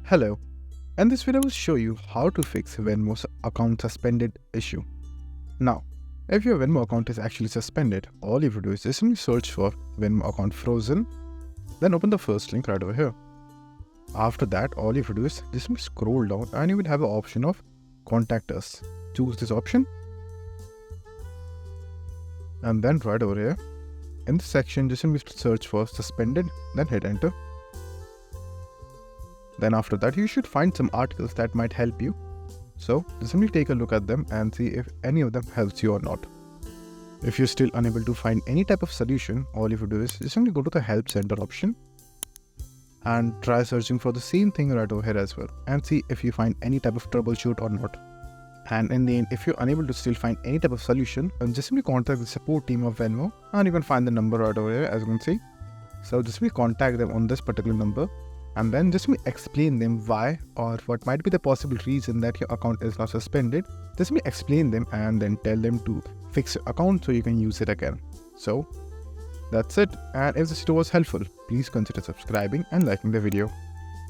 Hello, in this video I will show you how to fix Venmo's account suspended issue. Now, if your Venmo account is actually suspended, all you have to do is just simply search for Venmo account frozen, then open the first link right over here. After that, all you have to do is just simply scroll down and you will have the option of contact us. Choose this option and then right over here, in this section just simply search for suspended, then hit enter. Then after that, you should find some articles that might help you. So just simply take a look at them and see if any of them helps you or not. If you're still unable to find any type of solution, all you have to do is just simply go to the help center option and try searching for the same thing right over here as well and see if you find any type of troubleshoot or not. And in the end, if you're unable to still find any type of solution, then just simply contact the support team of Venmo and you can find the number right over here as you can see. So just simply contact them on this particular number. And then just explain them why or what might be the possible reason that your account is now suspended. Just explain them and then tell them to fix your account so you can use it again. So that's it. And if this video was helpful, please consider subscribing and liking the video.